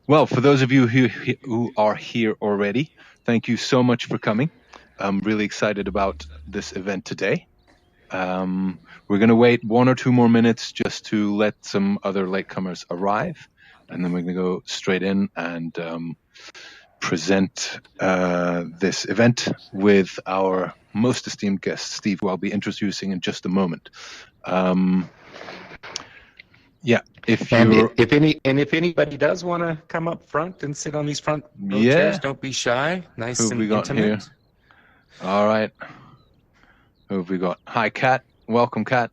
Well, for those of you who are here already, thank you so much for coming. I'm really excited about this event today. We're going to wait 1 or 2 more minutes just to let some other latecomers arrive, and then we're going to go straight in and present this event with our most esteemed guest, Steve, who I'll be introducing in just a moment. If anybody does want to come up front and sit on these front row chairs, don't be shy. Nice Who have and we got intimate. Here? All right. Who have we got? Hi, Kat. Welcome, Kat.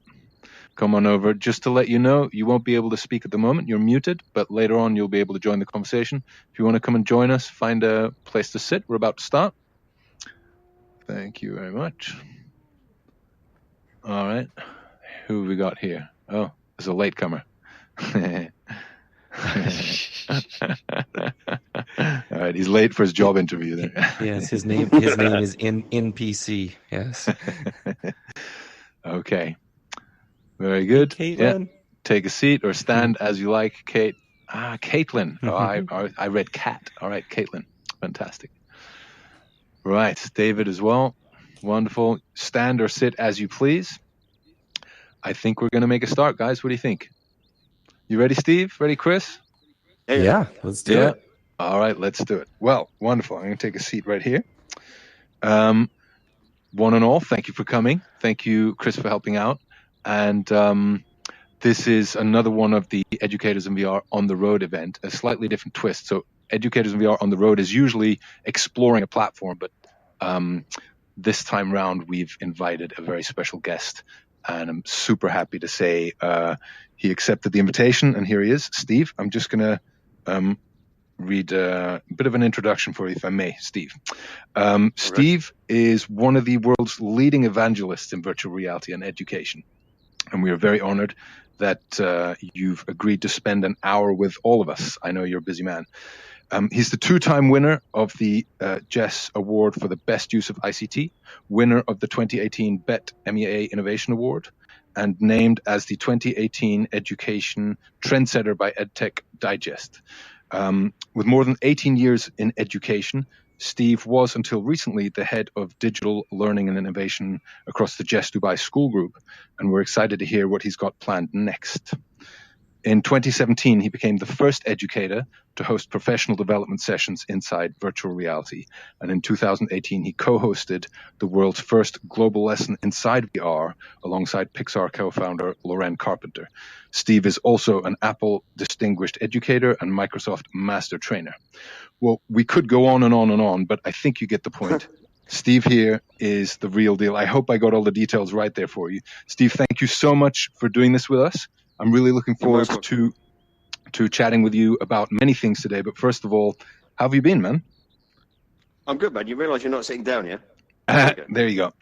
Come on over. Just to let you know, you won't be able to speak at the moment. You're muted, but later on you'll be able to join the conversation. If you want to come and join us, find a place to sit. We're about to start. Thank you very much. All right. Who have we got here? Oh, there's a latecomer. All right, he's late for his job interview there. Yes, his name is NPC. Yes. Okay. Very good. Hey, Caitlin. Yeah. Take a seat or stand as you like, Kate. Caitlin. Oh, I read Kat. All right, Caitlin. Fantastic. Right, David as well. Wonderful. Stand or sit as you please. I think we're going to make a start, guys. What do you think? You ready, Steve? Ready, Chris? Yeah, let's do it. All right, let's do it. Well, wonderful. I'm going to take a seat right here. One and all, thank you for coming. Thank you, Chris, for helping out. And this is another one of the Educators in VR on the Road event, a slightly different twist. So Educators in VR on the Road is usually exploring a platform, but this time round we've invited a very special guest, and I'm super happy to say he accepted the invitation, and here he is. Steve, I'm just going to read a bit of an introduction for you, if I may, Steve. Steve is one of the world's leading evangelists in virtual reality and education. And we are very honored that you've agreed to spend an hour with all of us. I know you're a busy man. He's the 2-time winner of the Jess Award for the Best Use of ICT, winner of the 2018 BET MEA Innovation Award, and named as the 2018 Education Trendsetter by EdTech Digest. With more than 18 years in education, Steve was until recently the head of digital learning and innovation across the Jess Dubai School Group, and we're excited to hear what he's got planned next. In 2017, he became the first educator to host professional development sessions inside virtual reality. And in 2018, he co-hosted the world's first global lesson inside VR alongside Pixar co-founder Loren Carpenter. Steve is also an Apple Distinguished Educator and Microsoft Master Trainer. Well, we could go on and on and on, but I think you get the point. Steve here is the real deal. I hope I got all the details right there for you. Steve, thank you so much for doing this with us. I'm really looking forward to chatting with you about many things today. But first of all, how have you been, man? I'm good, man. You realise you're not sitting down, yeah? There you go.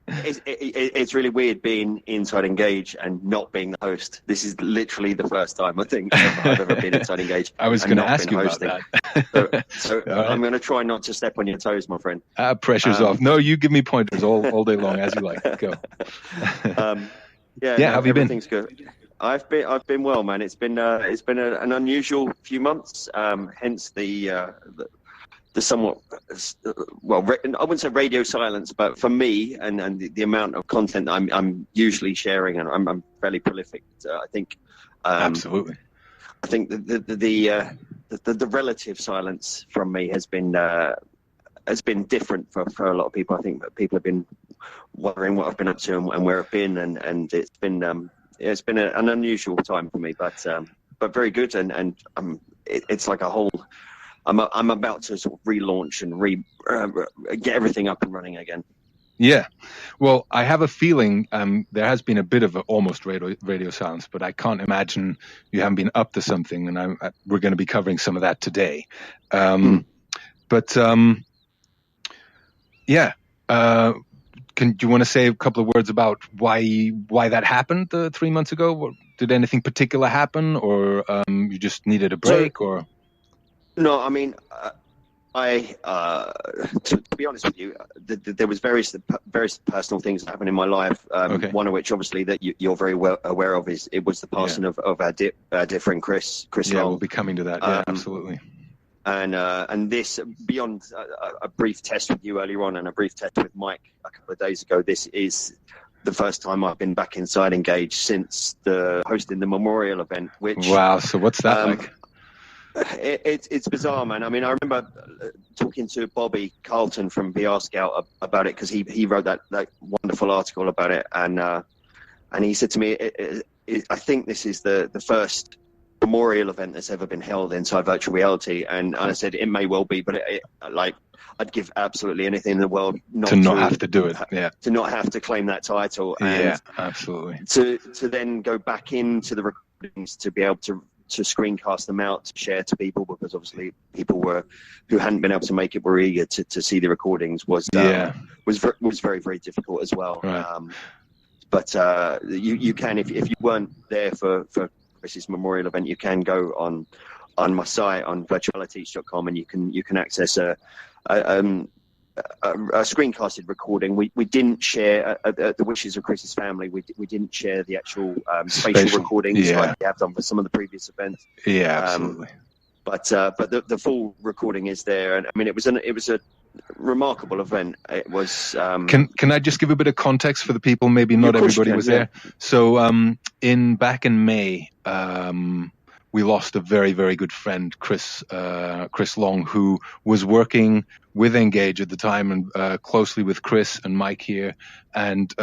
It's really weird being inside Engage and not being the host. This is literally the first time I think I've ever been inside Engage. I was going to ask you about that. So right. I'm going to try not to step on your toes, my friend. Pressure's off. No, you give me pointers all day long as you like. Go. How have you been? Everything's good. I've been well, man. It's been an unusual few months. Hence the somewhat I wouldn't say radio silence, but for me and the amount of content I'm usually sharing, and I'm fairly prolific. I think absolutely. I think the relative silence from me has been different for a lot of people. I think that people have been wondering what I've been up to and where I've been, and it's been an unusual time for me, but very good, and it's like a whole. I'm about to sort of relaunch and get everything up and running again. Yeah, well, I have a feeling there has been a bit of almost radio silence, but I can't imagine you haven't been up to something, and we're going to be covering some of that today. But do you want to say a couple of words about why that happened 3 months ago? Did anything particular happen, or you just needed a break, or? No, I mean, To be honest with you, there was various personal things that happened in my life. Okay. One of which, obviously, that you're very well aware of it was the passing of our dear friend Chris Yeah, Long. we'll be coming to that. Yeah, absolutely. And this, beyond a brief test with you earlier on and a brief test with Mike a couple of days ago, this is the first time I've been back inside Engage since hosting the memorial event. Which wow. So what's that like? It's bizarre, man. I mean, I remember talking to Bobby Carlton from VR Scout about it, because he wrote that wonderful article about it, and he said to me, I think this is the first memorial event that's ever been held inside virtual reality, and I said it may well be, but I'd give absolutely anything in the world to not have to do it. Yeah. To not have to claim that title. And yeah, absolutely. To then go back into the recordings, to be able to screencast them out, to share to people, because obviously people who hadn't been able to make it were eager to see the recordings, was very, very difficult as well. Right. But you can, if you weren't there for Chris's memorial event, you can go on my site on virtualities.com, and you can access a screencasted recording. We didn't share the wishes of Chris's family. We didn't share the actual spatial recordings like we have done for some of the previous events. Yeah, absolutely. But the full recording is there, and I mean it was a remarkable event. It was. Can I just give a bit of context for the people? Maybe not everybody was there. So back in May, we lost a very, very good friend, Chris Long, who was working with Engage at the time, and closely with Chris and Mike here. And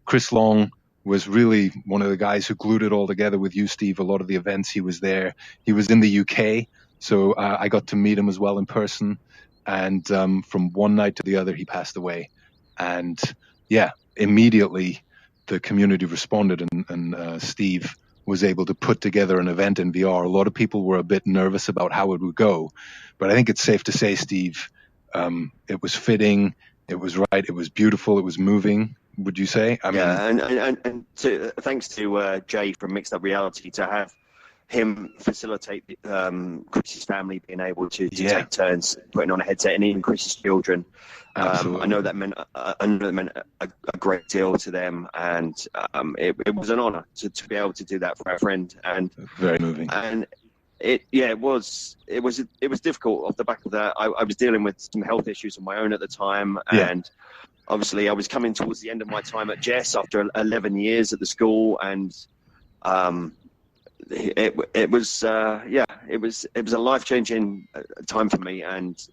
Chris Long was really one of the guys who glued it all together with you, Steve. A lot of the events he was there. He was in the UK, so I got to meet him as well in person. And from one night to the other, he passed away. And yeah, immediately the community responded, and Steve was able to put together an event in VR. A lot of people were a bit nervous about how it would go, but I think it's safe to say, Steve, it was fitting, it was right, it was beautiful, it was moving. Would you say? I mean, and thanks to Jay from Mixed Up Reality to have him facilitate Chris's family being able to take turns putting on a headset, and even Chris's children. I know that meant a great deal to them, and it was an honor to be able to do that for our friend. And very moving. And it was difficult off the back of that. I was dealing with some health issues of my own at the time, and obviously I was coming towards the end of my time at Jess after 11 years at the school, and it was a life-changing time for me, and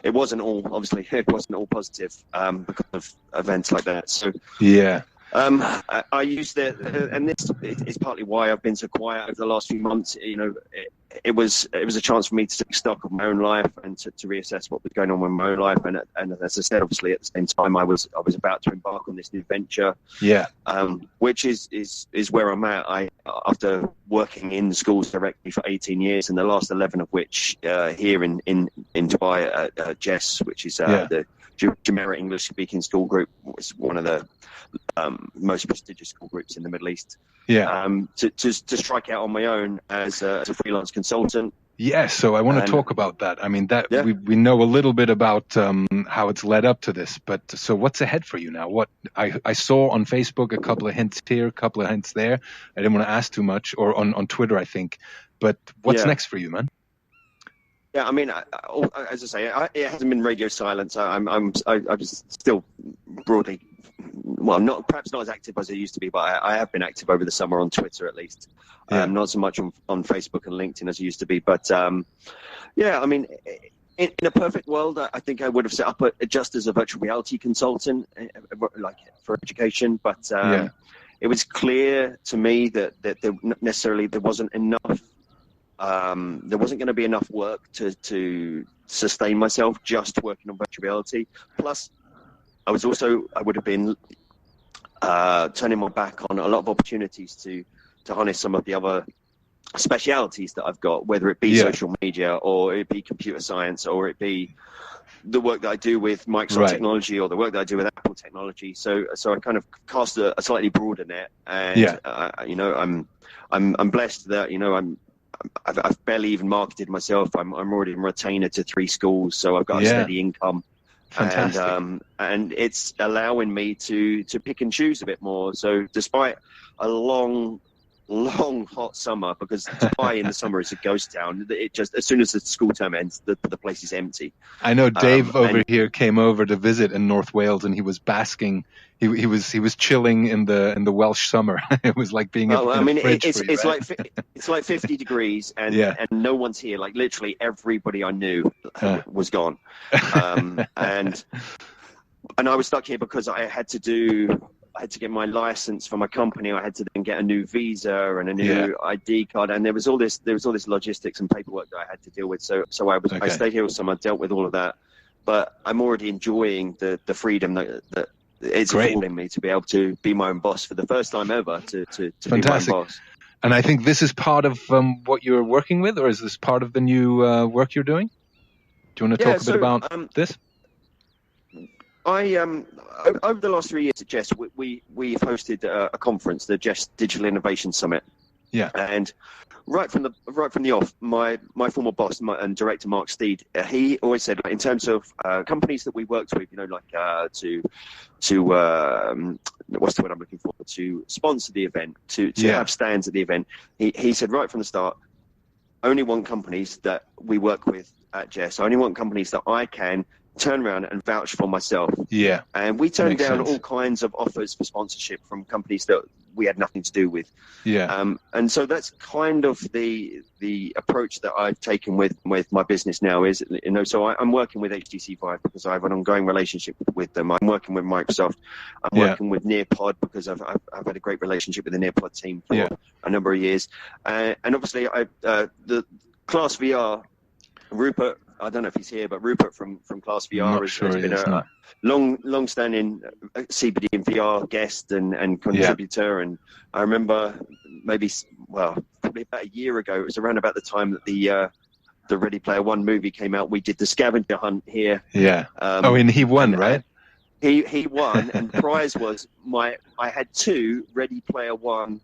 it wasn't all positive because of events like that. So I used it, and this is partly why I've been so quiet over the last few months. You know, it was a chance for me to take stock of my own life and to reassess what was going on with my own life. And as I said, obviously at the same time, I was about to embark on this new venture. Which is where I'm at. After working in schools directly for 18 years, and the last 11 of which here in Dubai at Jess, which is the Jumeirah English speaking school group, was one of the most prestigious school groups in the Middle East. To strike out on my own as a freelance consultant. Yes, so I want to talk about that. I mean, we know a little bit about how it's led up to this, but so what's ahead for you now? What I saw on Facebook, a couple of hints here, a couple of hints there. I didn't want to ask too much, or on Twitter, I think. But what's next for you, man? Yeah, I mean, as I say, it hasn't been radio silence. I'm still broadly, well, perhaps not as active as I used to be, but I have been active over the summer on Twitter at least. Not so much on Facebook and LinkedIn as I used to be, but I mean, in a perfect world, I think I would have set up just as a virtual reality consultant, like for education. But it was clear to me that there wasn't enough. There wasn't going to be enough work to sustain myself just working on virtual reality. Plus, I would have been turning my back on a lot of opportunities to harness some of the other specialities that I've got, whether it be social media, or it be computer science, or it be the work that I do with Microsoft technology, or the work that I do with Apple technology. So I kind of cast a slightly broader net, and I'm blessed that I've barely even marketed myself. I'm already a retainer to 3 schools, so I've got a steady income. Fantastic. And it's allowing me to pick and choose a bit more. So despite a long hot summer, because Dubai in the summer is a ghost town. It just, as soon as the school term ends, the place is empty. I know Dave here came over to visit in North Wales, and he was basking. He was chilling in the Welsh summer. It was like being in a fridge for you, right? it's like 50 degrees, and no one's here. Like literally everybody I knew was gone, and I was stuck here because I had to get my license for my company. I had to then get a new visa and a new ID card, and there was all this logistics and paperwork that I had to deal with. So I stayed here all summer, dealt with all of that, but I'm already enjoying the freedom that it's affording me to be able to be my own boss for the first time ever. To be my own boss. And I think this is part of what you're working with, or is this part of the new work you're doing? Do you want to talk a bit about this? Over the last 3 years at Jess, we've hosted a conference, the Jess Digital Innovation Summit. Yeah. And right from the off, my former boss and director Mark Steed, he always said, in terms of companies that we worked with, to what's the word I'm looking for, to sponsor the event, to have stands at the event. He said right from the start, I only want companies that we work with at Jess. I only want companies that I can turn around and vouch for myself. Yeah. And we turned down all kinds of offers for sponsorship from companies that we had nothing to do with. Yeah. And so that's kind of the approach that I've taken with my business now is, so I'm working with HTC Vive because I have an ongoing relationship with them. I'm working with Microsoft. I'm working with Nearpod because I've had a great relationship with the Nearpod team for a number of years. And obviously the Class VR, Rupert, I don't know if he's here, but Rupert from Class VR has been a long-standing CBD and VR guest and contributor. And I remember probably about a year ago, it was around about the time that the Ready Player One movie came out. We did the scavenger hunt here. Yeah. And he won, right? He won, and the prize was I had 2 Ready Player One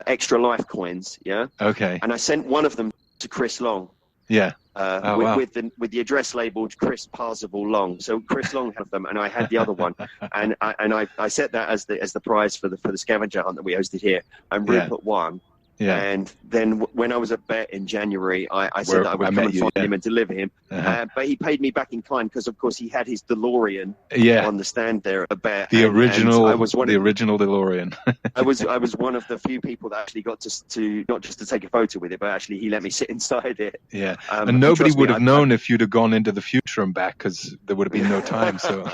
extra life coins. Yeah. Okay. And I sent one of them to Chris Long. Yeah. With the address labeled Chris Parzival Long. So Chris Long had them, and I had the other one, and I set that as the prize for the scavenger hunt that we hosted here. And Rupert won. Yeah. And then when I was at BET in January, I said that I would come and find him and deliver him. But he paid me back in kind because, of course, he had his DeLorean on the stand there at BET. The original DeLorean. I was one of the few people that actually got to not just to take a photo with it, but actually he let me sit inside it. Yeah. And nobody would have known if you'd have gone into the future and back because there would have been no time. So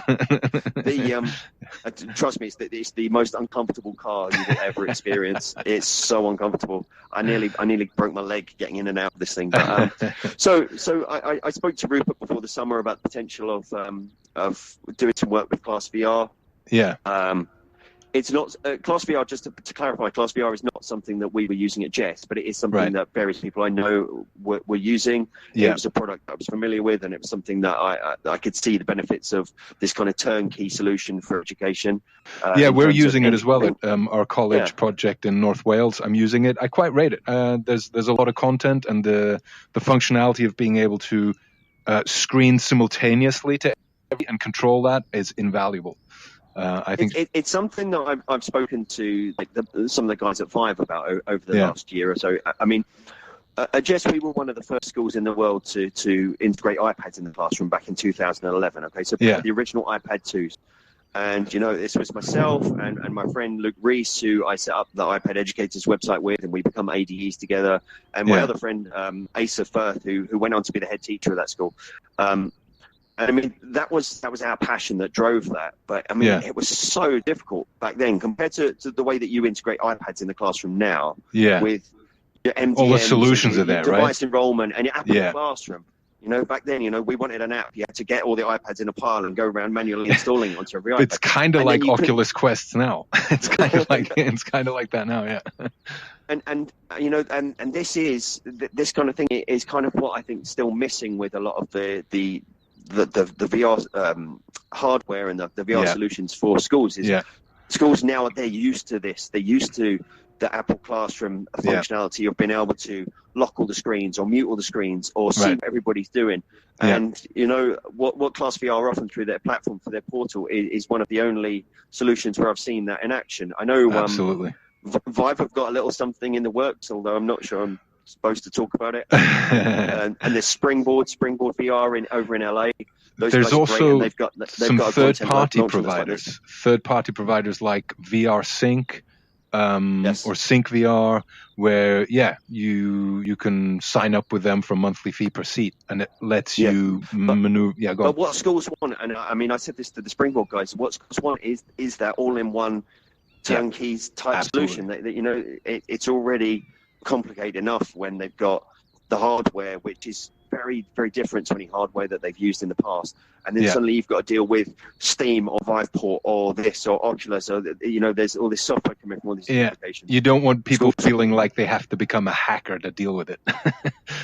trust me, it's the most uncomfortable car you will ever experience. It's so uncomfortable. I nearly broke my leg getting in and out of this thing. But, so I spoke to Rupert before the summer about the potential of doing some work with Class VR. Yeah. It's not Class VR. Just to clarify, Class VR is not something that we were using at Jess, but it is something that various people I know were using. Yeah. It was a product I was familiar with, and it was something that I could see the benefits of this kind of turnkey solution for education. We're using it as well at our college project in North Wales. I'm using it. I quite rate it. There's a lot of content, and the functionality of being able to screen simultaneously to and control that is invaluable. I think it's something that I've spoken to some of the guys at Vive about over the last year or so. I mean, at Jess, we were one of the first schools in the world to integrate iPads in the classroom back in 2011. Okay, so the original iPad 2s. And, this was myself and my friend Luke Reese, who I set up the iPad Educators website with, and we become ADEs together. And my other friend, Asa Firth, who went on to be the head teacher of that school. And I mean, that was our passion that drove that. But I mean, it was so difficult back then compared to the way that you integrate iPads in the classroom now. Yeah. With your MDMs, all the solutions are there, right? Device enrollment and your app in the classroom. Back then, we wanted an app. You had to get all the iPads in a pile and go around manually installing it onto every iPad. It's kind of like Oculus Quests now. It's kind of like that now, yeah. And this kind of thing is kind of what I think is still missing with a lot of the VR hardware and the VR solutions for schools. Schools now, they're used to this. They're used to the Apple Classroom functionality of being able to lock all the screens or mute all the screens or see what everybody's doing. And you know what Class VR are offering through their platform for their portal is one of the only solutions where I've seen that in action. I know absolutely. Vive have got a little something in the works, although I'm not sure I'm supposed to talk about it. And there's Springboard VR over in LA. There's also they've got some third-party providers. Like third-party providers like VR Sync or Sync VR, where you can sign up with them for a monthly fee per seat, and it lets you maneuver. Yeah, go on. But what schools want, and I mean, I said this to the Springboard guys. What schools want is that all-in-one turnkey type solution. That you know, it's already complicated enough when they've got the hardware, which is very, very different to any hardware that they've used in the past. And then suddenly you've got to deal with Steam or Viveport or this or Oculus, or you know, there's all this software coming from all these applications. You don't want people feeling like they have to become a hacker to deal with it.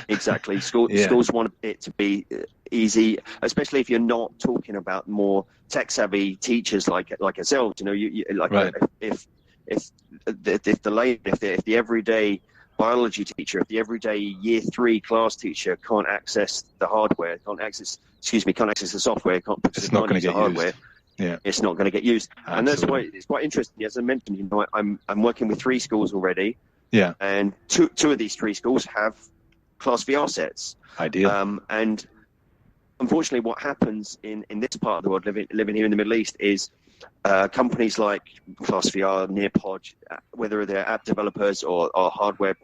Exactly. Schools want it to be easy, especially if you're not talking about more tech-savvy teachers like ourselves. You know, if the everyday biology teacher, if the everyday year 3 class teacher can't access the hardware, can't access the software, can't put it's not going to get hardware, used. It's not going to get used. Absolutely. And that's why it's quite interesting. As I mentioned, you know, I'm working with 3 schools already. Yeah. And two of these 3 schools have class VR sets. Ideal. And unfortunately, what happens in this part of the world, living here in the Middle East, is companies like Class VR, Nearpod, whether they're app developers or hardware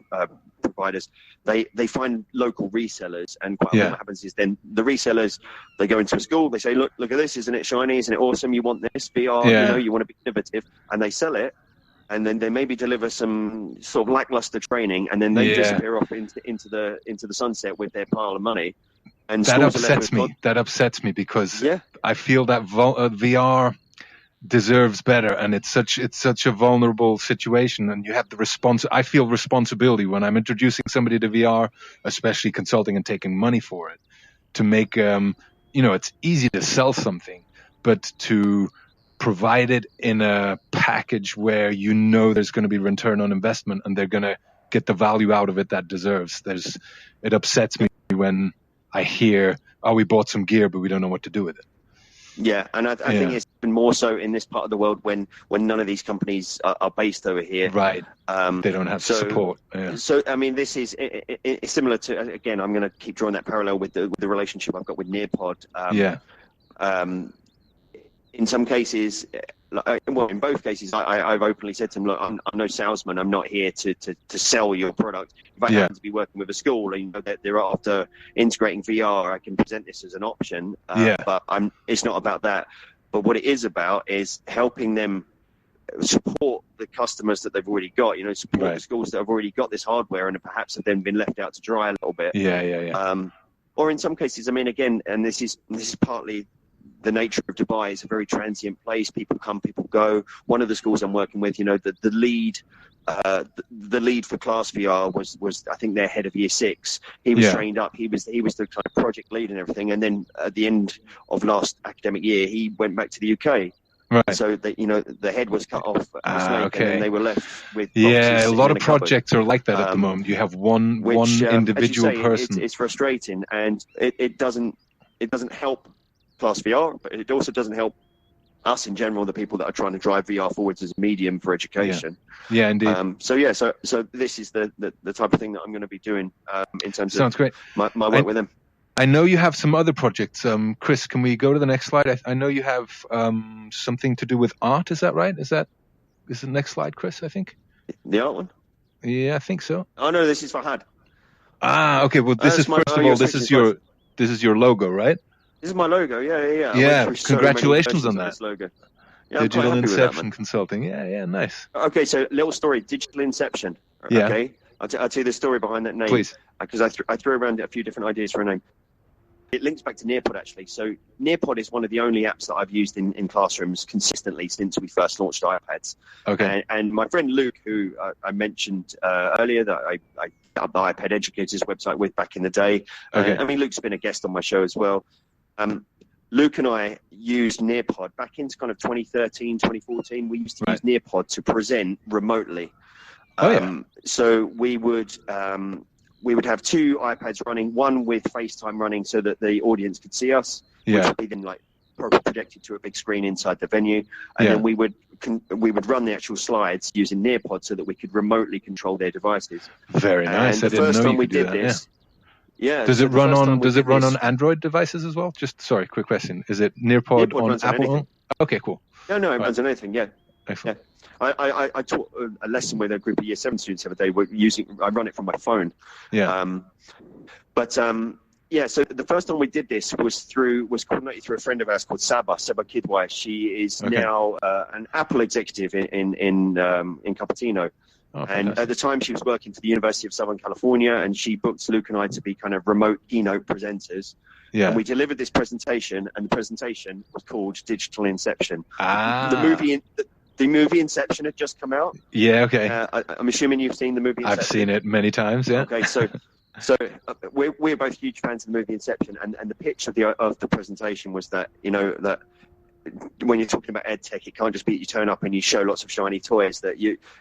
providers, they find local resellers, and quite often what happens is then the resellers, they go into a school, they say, look at this, isn't it shiny, isn't it awesome, you want this VR, you know, you want to be innovative, and they sell it, and then they maybe deliver some sort of lackluster training, and then they disappear off into the sunset with their pile of money. And that upsets me. That upsets me because I feel that VR deserves better, and it's such a vulnerable situation, and you have the I feel responsibility when I'm introducing somebody to VR, especially consulting and taking money for it, to make you know, it's easy to sell something, but to provide it in a package where you know there's going to be return on investment and they're going to get the value out of it that deserves. It upsets me when I hear, oh, we bought some gear, but we don't know what to do with it. Yeah, and I think it's been more so in this part of the world when none of these companies are based over here. Right. They don't have support. Yeah. So, I mean, this is similar to, again, I'm going to keep drawing that parallel with the relationship I've got with Nearpod. In some cases, in both cases, I've openly said to them, look, I'm no salesman. I'm not here to sell your product. If I happen to be working with a school and you know, that they're after integrating VR, I can present this as an option. But it's not about that. But what it is about is helping them support the customers that they've already got. You know, support the schools that have already got this hardware and perhaps have then been left out to dry a little bit. Or in some cases, I mean, again, and this is partly the nature of Dubai, is a very transient place. People come, people go. One of the schools I'm working with, you know, the lead for Class VR was I think their head of year 6. He was trained up. He was the kind of project lead and everything. And then at the end of last academic year, he went back to the UK. Right. So that, you know, the head was cut off and then they were left with a lot of projects are like that at the moment. You have one individual person. It's frustrating, and it doesn't help Class VR, but it also doesn't help us in general, the people that are trying to drive VR forwards as a medium for education. Yeah, indeed. So this is the type of thing that I'm going to be doing in terms Sounds great. My work with them. I know you have some other projects. Chris, can we go to the next slide? I know you have something to do with art. Is that right? Is the next slide, Chris? I think the art one. Yeah, I think so. Oh no, this is Fahad. Okay. Well, this is first of all, this is your logo, right? This is my logo. Yeah. Yeah. Congratulations on that. Logo. Yeah, Digital Inception Consulting. Yeah. Nice. Okay, so little story. Digital Inception. Yeah. Okay. I'll tell you the story behind that name. Please. Because I threw around a few different ideas for a name. It links back to Nearpod, actually. So Nearpod is one of the only apps that I've used in classrooms consistently since we first launched iPads. Okay. And my friend Luke, who I mentioned earlier, that I got the iPad Educators website with back in the day. Okay. I mean, Luke's been a guest on my show as well. Luke and I used Nearpod back into kind of 2013, 2014. We used to use Nearpod to present remotely. So we would have two iPads running, one with FaceTime running so that the audience could see us, which would be then like projected to a big screen inside the venue, and then we would run the actual slides using Nearpod so that we could remotely control their devices. Very nice. And the first time we did this, does it run on Android devices as well? Just sorry, quick question. Is it Nearpod on Apple? Okay, cool. No, it runs on anything. Yeah. Excellent. Yeah. I taught a lesson with a group of Year 7 students the other day. I run it from my phone. Yeah. So the first time we did this was coordinated through a friend of ours called Saba Kidwai. She is now an Apple executive in Cupertino. Oh, and at the time she was working for the University of Southern California, and she booked Luke and I to be kind of remote keynote presenters. Yeah. And we delivered this presentation, and the presentation was called Digital Inception. The movie Inception had just come out. Yeah, okay. I'm assuming you've seen the movie Inception. I've seen it many times, yeah. Okay, so we're both huge fans of the movie Inception, and the pitch of the presentation was that, that when you're talking about ed tech, it can't just be that you turn up and you show lots of shiny toys. That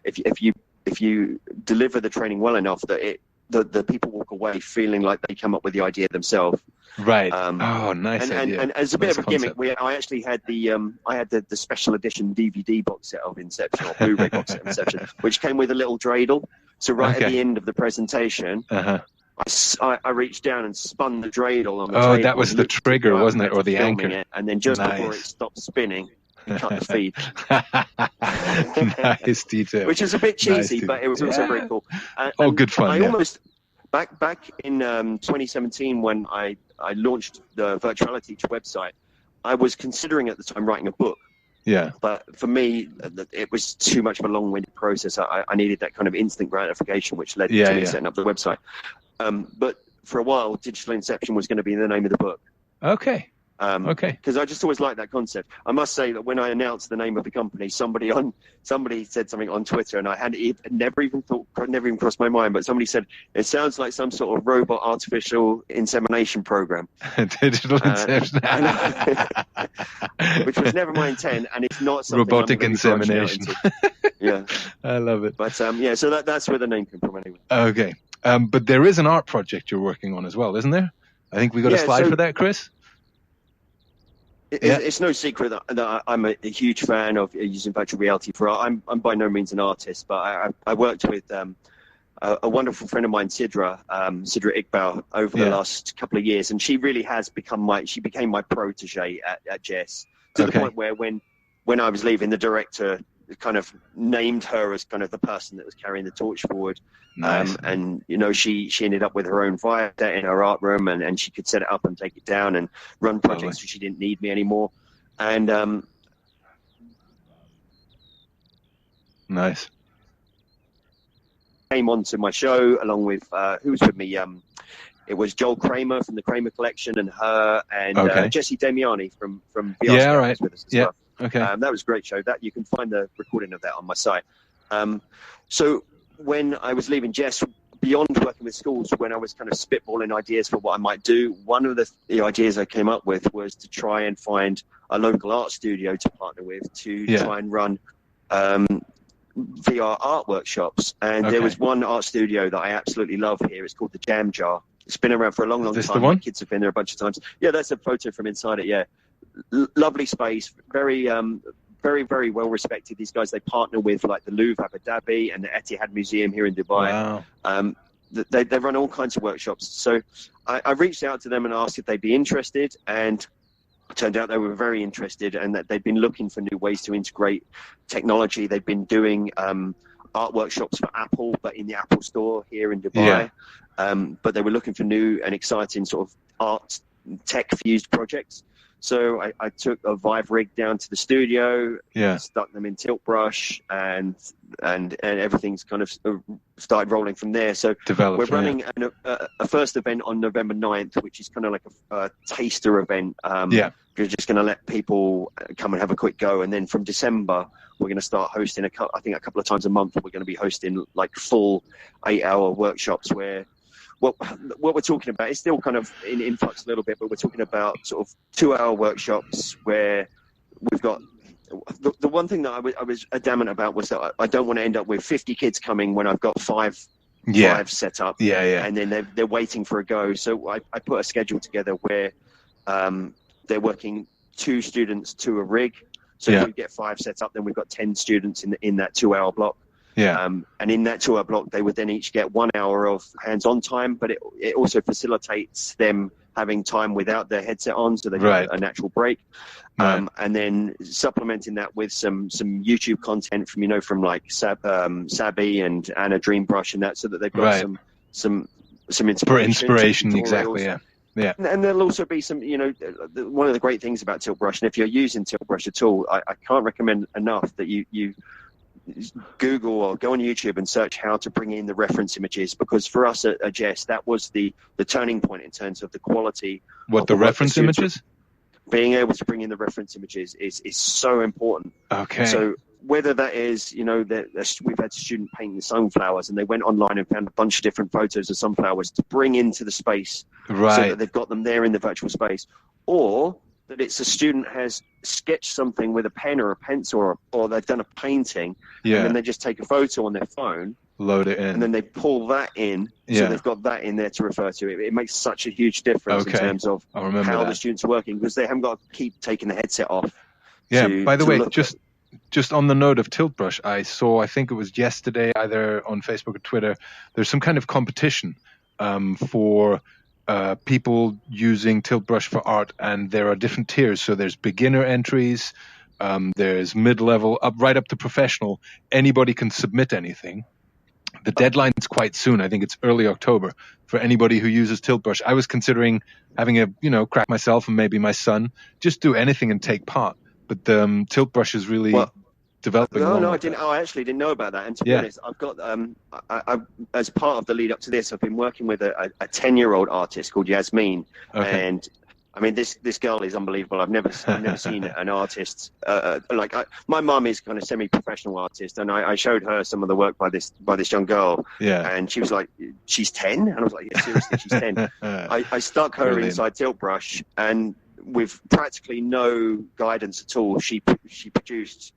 if you deliver the training well enough, that the people walk away feeling like they come up with the idea themselves. Right. Nice idea. And as a bit of a gimmick, I actually had the special edition DVD box set of Inception, or Blu-ray box set of Inception, which came with a little dreidel. So at the end of the presentation, I reached down and spun the dreidel on the table. Oh, that was the trigger, wasn't it, or the anchor? And then just before it stopped spinning, you cut the feed. Nice detail. Which is a bit cheesy, but it was also very cool. Good fun. I almost back in 2017 when I launched the Virtuality website, I was considering at the time writing a book. Yeah. But for me, it was too much of a long-winded process. I needed that kind of instant gratification, which led to me setting up the website. But for a while, Digital Inception was going to be the name of the book. Okay. Because I just always liked that concept. I must say that when I announced the name of the company, somebody said something on Twitter, and it never even crossed my mind. But somebody said it sounds like some sort of robot artificial insemination program. Digital Inception, which was never my intent, and it's not something robotic insemination. Yeah, I love it. But so that's where the name came from, anyway. Okay, but there is an art project you're working on as well, isn't there? I think we got a slide for that, Chris. It's no secret that I'm a huge fan of using virtual reality for art. I'm by no means an artist, but I worked with a wonderful friend of mine, Sidra Iqbal, over the last couple of years, and she really has became my protege at JES, to the point where when I was leaving, the director kind of named her as kind of the person that was carrying the torch forward. Nice. And she ended up with her own Via set in her art room, and she could set it up and take it down and run projects, so she didn't need me anymore. And nice. Came on to my show along with who was with me. It was Joel Kramer from the Kramer Collection, and her, and Jesse Damiani from VR was with us as well. Okay. That was a great show. That you can find the recording of that on my site. So when I was leaving JES, beyond working with schools, when I was kind of spitballing ideas for what I might do, one of the ideas I came up with was to try and find a local art studio to partner with to try and run VR art workshops. And there was one art studio that I absolutely love here. It's called the Jam Jar. It's been around for a long time. The one? My kids have been there a bunch of times. Yeah, that's a photo from inside it. Yeah, lovely space. Very, very well respected. These guys, they partner with like the Louvre Abu Dhabi and the Etihad Museum here in Dubai. Wow. They run all kinds of workshops. So I reached out to them and asked if they'd be interested, and it turned out they were very interested, and that they'd been looking for new ways to integrate technology. They've been doing art workshops for Apple, but in the Apple store here in Dubai. But they were looking for new and exciting sort of art tech fused projects. So I took a Vive rig down to the studio, stuck them in Tilt Brush, and everything's kind of started rolling from there. So we're running a first event on November 9th, which is kind of like a taster event. We're just going to let people come and have a quick go. And then from December, we're going to start hosting, I think a couple of times a month, we're going to be hosting like full 8-hour workshops where what we're talking about is still kind of in flux a little bit, but we're talking about sort of 2-hour workshops where we've got the one thing that I was adamant about was that I don't want to end up with 50 kids coming when I've got five set up, and then they're waiting for a go. So I put a schedule together where they're working 2 students to a rig. So if we get 5 set up, then we've got 10 students in that 2-hour block. And in that 2-hour block, they would then each get 1 hour of hands-on time, but it also facilitates them having time without their headset on, so they get a natural break. And then supplementing that with some YouTube content from like Sabi and Anna Dreambrush and that, so that they've got some inspiration. Exactly. Yeah. And there'll also be some, one of the great things about Tilt Brush, and if you're using Tilt Brush at all, I can't recommend enough that you Google or go on YouTube and search how to bring in the reference images, because for us at Jess, that was the turning point in terms of the quality. The reference images? Being able to bring in the reference images is so important. Okay. So whether that is, we've had a student painting sunflowers, and they went online and found a bunch of different photos of sunflowers to bring into the space, so that they've got them there in the virtual space, or that it's a student has sketched something with a pen or a pencil, or they've done a painting, and then they just take a photo on their phone, load it in, and then they pull that in, so they've got that in there to refer to. It makes such a huge difference in terms of how the students are working, because they haven't got to keep taking the headset off. By the way, just on the note of Tilt Brush, I saw, I think it was yesterday, either on Facebook or Twitter, there's some kind of competition for people using Tilt Brush for art, and there are different tiers. So there's beginner entries, there's mid-level, right up to professional. Anybody can submit anything. The deadline is quite soon. I think it's early October for anybody who uses Tilt Brush. I was considering having a crack myself and maybe my son, just do anything and take part. But the Tilt Brush is really developing. No, I didn't. I actually didn't know about that. And to be honest, I've got I as part of the lead up to this, I've been working with a 10-year-old artist called Yasmin, and I mean this girl is unbelievable. I've never seen an artist my mum is kind of semi-professional artist, and I showed her some of the work by this young girl, and she was like, she's 10, and I was like, yeah, seriously, she's 10. I stuck her inside Tilt Brush, and with practically no guidance at all, she produced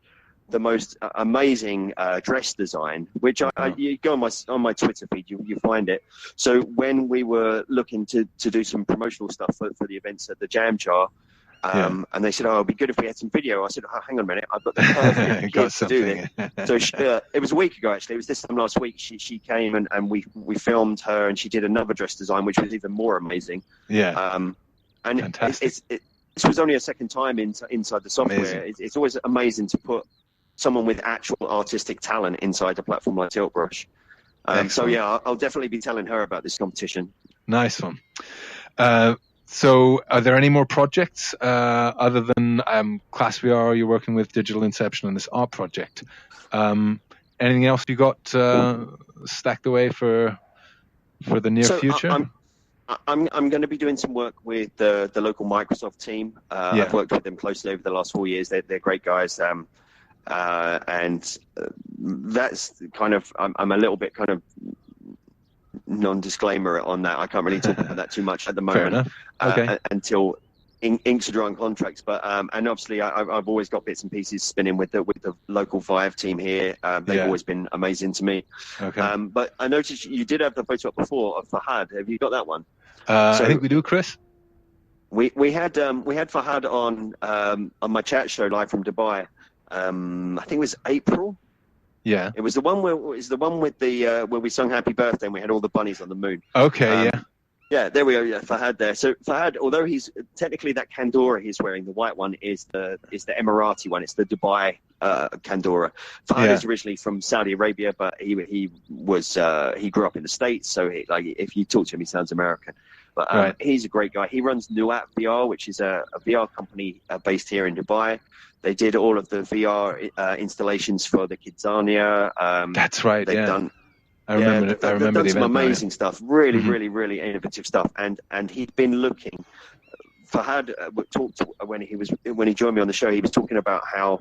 the most amazing dress design, which you go on my Twitter feed, you find it. So when we were looking to do some promotional stuff for the events at the Jam Jar, and they said, it'd be good if we had some video. I said, hang on a minute, I've got the perfect kid to do this. So it was a week ago, actually. It was this time last week. She came and we filmed her, and she did another dress design, which was even more amazing. And this was only a second time inside the software. It's always amazing to put someone with actual artistic talent inside a platform like Tilt Brush. So I'll definitely be telling her about this competition. Nice one. So are there any more projects other than Class VR? You're working with Digital Inception on this art project. Anything else you got stacked away for the near future? I'm going to be doing some work with the local Microsoft team. I've worked with them closely over the last 4 years. They're great guys. And that's kind of, I'm a little bit kind of non-disclaimer on that. I can't really talk about that too much at the moment. Until inks are drawing contracts. But and obviously I've always got bits and pieces spinning with the local Vive team here. They've always been amazing to me. But I noticed you did have the photo up before of Fahad. Have you got that one? I think we do, Chris. We had Fahad on my chat show live from Dubai. I think it was April. Yeah. It was the one with the where we sung Happy Birthday and we had all the bunnies on the moon. Yeah, there we are. Yeah, Fahad there. So Fahad, although he's technically that Kandora he's wearing, the white one is the Emirati one. It's the Dubai Kandora. Fahad is originally from Saudi Arabia, but he grew up in the States. So if you talk to him, he sounds American. But he's a great guy. He runs Nuat VR, which is a VR company based here in Dubai. They did all of the VR installations for the Kidzania. That's right. They've done. I remember they've done some amazing now. stuff. Really, really innovative stuff. And he'd been looking. Fahad talked when he joined me on the show. He was talking about how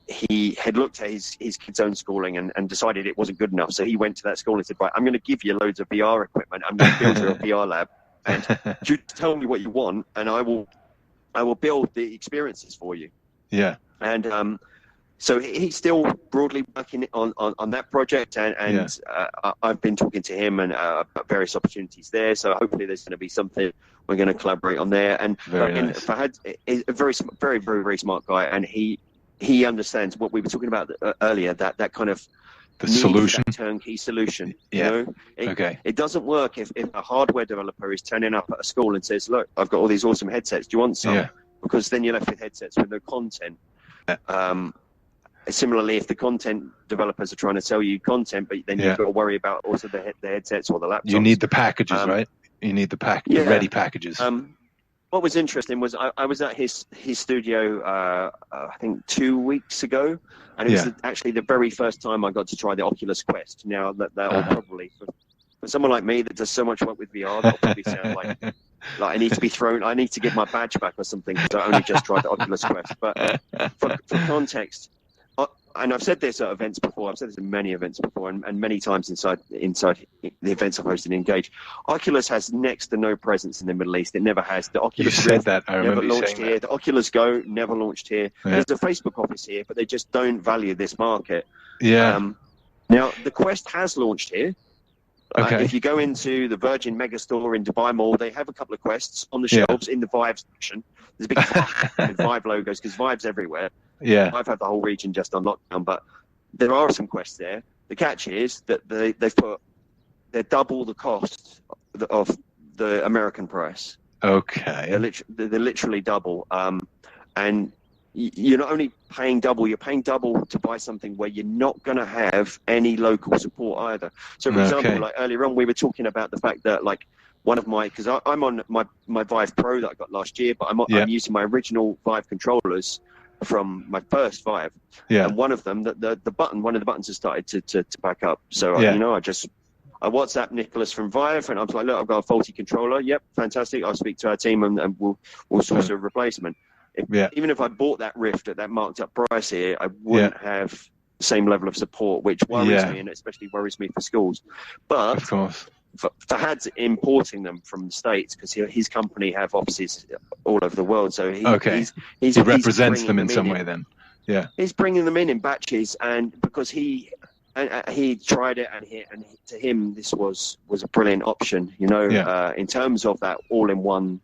he had looked at his kids' own schooling and decided it wasn't good enough. So he went to that school and said, right, I'm going to give you loads of VR equipment. I'm going to build you a VR lab, and you tell me what you want, and I will build the experiences for you. Yeah. And so he's still broadly working on that project, and I've been talking to him and about various opportunities there. So hopefully there's going to be something we're going to collaborate on there. And nice. Fahad is a very, very, very smart guy, and he understands what we were talking about earlier. That kind of the solution, that turnkey solution. Yeah. You know? It doesn't work if a hardware developer is turning up at a school and says, "Look, I've got all these awesome headsets. Do you want some?" Yeah. Because then you're left with headsets with no content. Similarly, if the content developers are trying to sell you content, but then you've got to worry about also the headsets or the laptops. You need the packages, right? You need the the ready packages. What was interesting was I was at his studio, I think 2 weeks ago, and it was actually the very first time I got to try the Oculus Quest. Now that will probably for someone like me that does so much work with VR, that'll probably sound like I need to be thrown. I need to give my badge back or something because I only just tried the Oculus Quest. But for context. And I've said this at events before. I've said this in many events before, and many times inside the events I've hosted in Engage. Oculus has next to no presence in the Middle East. It never has. The Oculus Rift never launched here. The Oculus Go never launched here. Yeah. There's a Facebook office here, but they just don't value this market. Yeah. Now the Quest has launched here. Okay. If you go into the Virgin Megastore in Dubai Mall, they have a couple of Quests on the shelves in the Vive section. There's a big with Vive logos because Vive's everywhere. Yeah. I've had the whole region just on lockdown, but there are some Quests there. The catch is that they're double the cost of the American price. Okay. They're literally double. And you're not only paying double, you're paying double to buy something where you're not going to have any local support either. So, for example, like earlier on, we were talking about the fact that like one of my, because I'm on my Vive Pro that I got last year, but I'm using my original Vive controllers from my first Vive. Yeah. And one of them, one of the buttons has started to back up. So, I WhatsApp Nicholas from Vive, and I was like, look, I've got a faulty controller. Yep, fantastic. I'll speak to our team, and we'll source a replacement. Even if I bought that Rift at that marked up price here, I wouldn't have the same level of support, which worries me, and especially worries me for schools. But of course, Fahad's importing them from the States because his company have offices all over the world. So he represents them in some way. Then, he's bringing them in batches, and because he tried it, and to him this was a brilliant option. You know, in terms of that all-in-one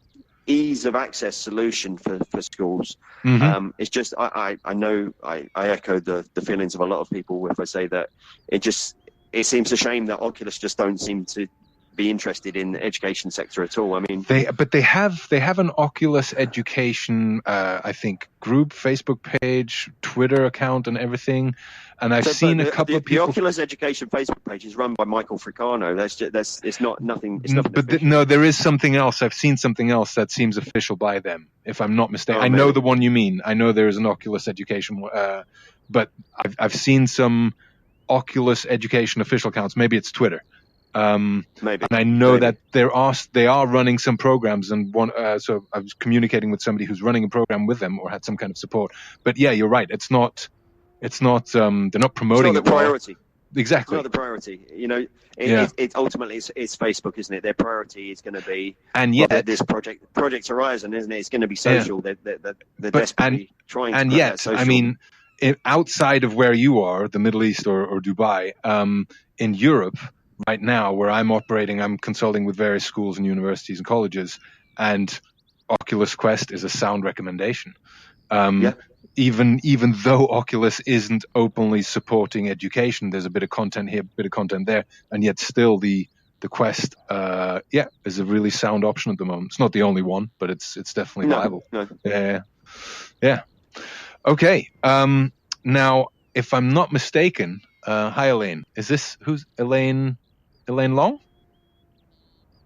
ease of access solution for schools. Mm-hmm. It's just I know I echo the feelings of a lot of people if I say that it seems a shame that Oculus just don't seem to be interested in the education sector at all. I mean, they have an Oculus education I think group, Facebook page, Twitter account, and everything. And I've seen a couple of people. The Oculus Education Facebook page is run by Michael Fricano. It's not nothing. No, there is something else. I've seen something else that seems official by them, if I'm not mistaken. I know the one you mean. I know there is an Oculus Education, but I've seen some Oculus Education official accounts. Maybe it's Twitter. Maybe. And I know that they are running some programs, and so I was communicating with somebody who's running a program with them or had some kind of support. But yeah, you're right. It's not. They're not promoting it's not the priority. Exactly. It's not the priority. You know, it ultimately it's Facebook, isn't it? Their priority is going to be, and yet this Project Horizon, isn't it? It's going to be social. They're desperately trying. And yet, I mean, outside of where you are, the Middle East or Dubai, in Europe right now, where I'm operating, I'm consulting with various schools and universities and colleges, and Oculus Quest is a sound recommendation. Even though Oculus isn't openly supporting education, there's a bit of content here, a bit of content there, and yet still the Quest, is a really sound option at the moment. It's not the only one, but it's definitely viable. No. Yeah. Okay. Now, if I'm not mistaken, hi Elaine. Who's Elaine? Elaine Long?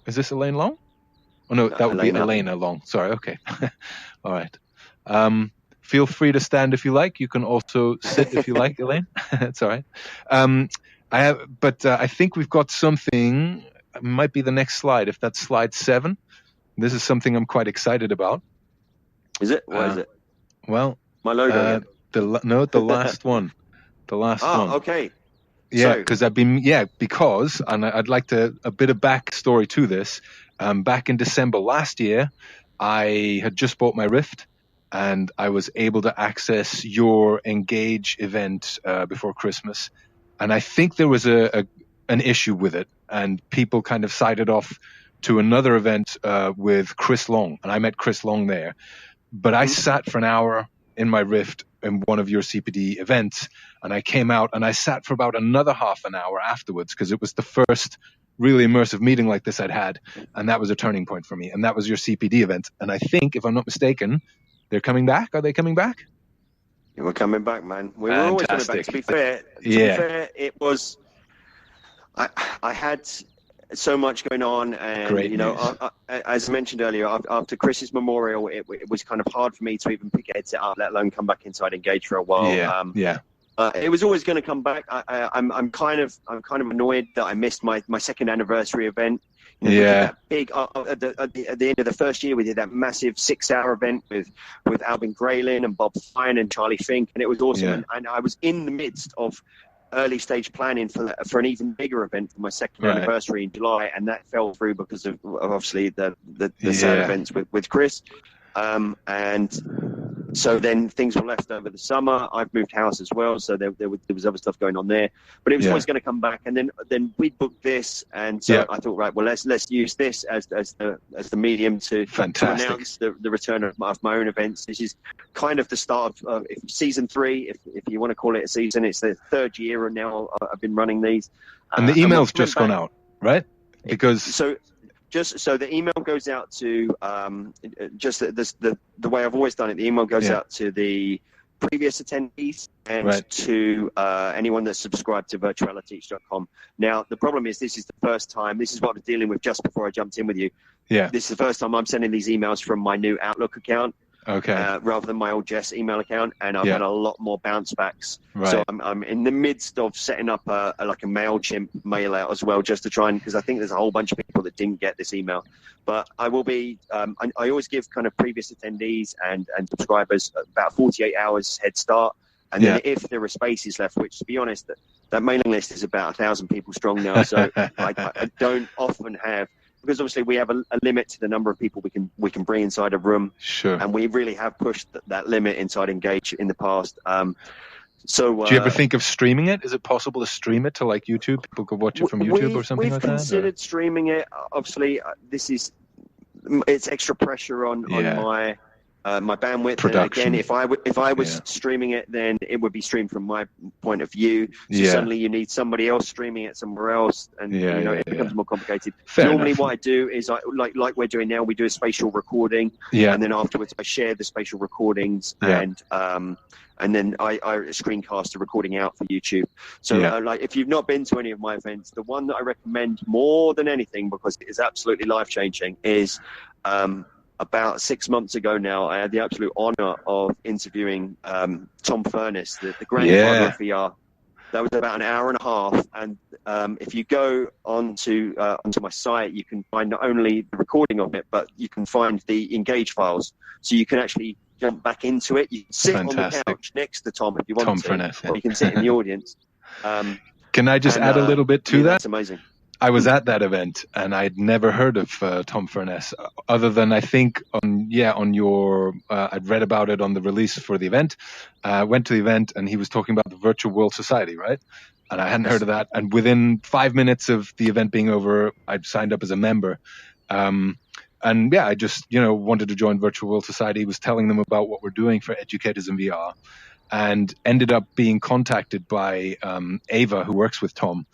Is this Elaine Long? Oh no, that would be Elena Long. Sorry. Okay. All right. Feel free to stand if you like. You can also sit if you like, Elaine. That's all right. I think we've got something. It might be the next slide. If that's slide 7, this is something I'm quite excited about. Is it? What is it? Well, my logo. The last one. The last one. Oh, okay. Yeah, because I'd like a bit of backstory to this. Back in December last year, I had just bought my Rift. and I was able to access your Engage event before Christmas. And I think there was an issue with it, and people kind of sided off to another event with Chris Long, and I met Chris Long there. But I sat for an hour in my Rift in one of your CPD events, and I came out and I sat for about another half an hour afterwards, because it was the first really immersive meeting like this I'd had, and that was a turning point for me. And that was your CPD event. And I think, if I'm not mistaken, they're coming back. Are they coming back? We're coming back, man. We were always coming back. To be fair, it was. I had so much going on, and Great news. as I mentioned earlier, after Chris's memorial, it was kind of hard for me to even pick a headset up, let alone come back inside Engage for a while. It was always going to come back. I'm kind of annoyed that I missed my second anniversary event. We did that big at the end of the first year. We did that massive 6-hour event with Albin Graylin and Bob Fine and Charlie Fink, and it was awesome. And I was in the midst of early stage planning for an even bigger event for my second anniversary in July, and that fell through because of obviously the sad events with Chris. And so then things were left over the summer. I've moved house as well, so there was other stuff going on there. But it was always going to come back, and then we booked this, and so I thought, right, well, let's use this as the medium to announce the return of my own events. This is kind of the start of season 3, if you want to call it a season. It's the 3rd year, and now I've been running these. And the email's just gone out, right? Because So the email goes out to just the way I've always done it. The email goes out to the previous attendees and to anyone that's subscribed to virtualityteach.com. Now, the problem is this is the first time. This is what I was dealing with just before I jumped in with you. Yeah. This is the first time I'm sending these emails from my new Outlook account. Okay. Rather than my old Jess email account, and I've had a lot more bounce backs. Right. So I'm in the midst of setting up a MailChimp mail out as well, just to try and, because I think there's a whole bunch of people that didn't get this email. But I will be. I always give kind of previous attendees and subscribers about 48 hours head start, and then if there are spaces left, which to be honest, that mailing list is about 1,000 people strong now. So I don't often have. Because obviously we have a limit to the number of people we can bring inside a room. Sure. And we really have pushed that limit inside Engage in the past. So do you ever think of streaming it? Is it possible to stream it to like YouTube? People could watch it from YouTube or something like that? We've considered streaming it. Obviously, it's extra pressure on my bandwidth. Production. And again, if I was streaming it, then it would be streamed from my point of view. So suddenly you need somebody else streaming it somewhere else, and it becomes more complicated. Normally, what I do is like we're doing now, we do a spatial recording, and then afterwards I share the spatial recordings, and then I screencast the recording out for YouTube. So if you've not been to any of my events, the one that I recommend more than anything, because it is absolutely life changing, is about 6 months ago now, I had the absolute honor of interviewing Tom Furness, the grandfather of VR. That was about an hour and a half. And if you go onto my site, you can find not only the recording of it, but you can find the Engage files. So you can actually jump back into it. You can sit on the couch next to Tom if you want to. Furness, or you can sit in the audience. Can I just add a little bit to that? That's amazing. I was at that event, and I'd never heard of Tom Furness, other than I think on your I'd read about it on the release for the event. Went to the event, and he was talking about the Virtual World Society, right? And I hadn't heard of that. And within 5 minutes of the event being over, I'd signed up as a member. And I just wanted to join Virtual World Society. He was telling them about what we're doing for educators in VR, and ended up being contacted by Ava, who works with Tom.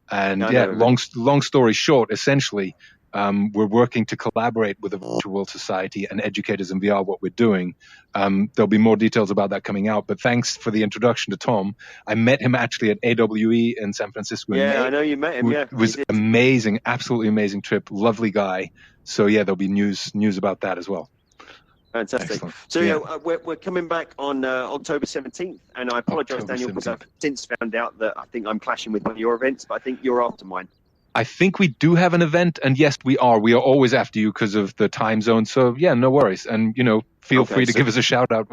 And long story short, essentially, we're working to collaborate with the Virtual World Society and educators in VR, what we're doing. There'll be more details about that coming out, but thanks for the introduction to Tom. I met him actually at AWE in San Francisco. I know you met him, It was amazing, absolutely amazing trip, lovely guy. So there'll be news about that as well. Fantastic. Excellent. So we're coming back on October 17th, and I apologize, Daniel, because I've since found out that I think I'm clashing with one of your events, but I think you're after mine. I think we do have an event, and yes, we are. We are always after you because of the time zone. So no worries, and feel free to give us a shout out.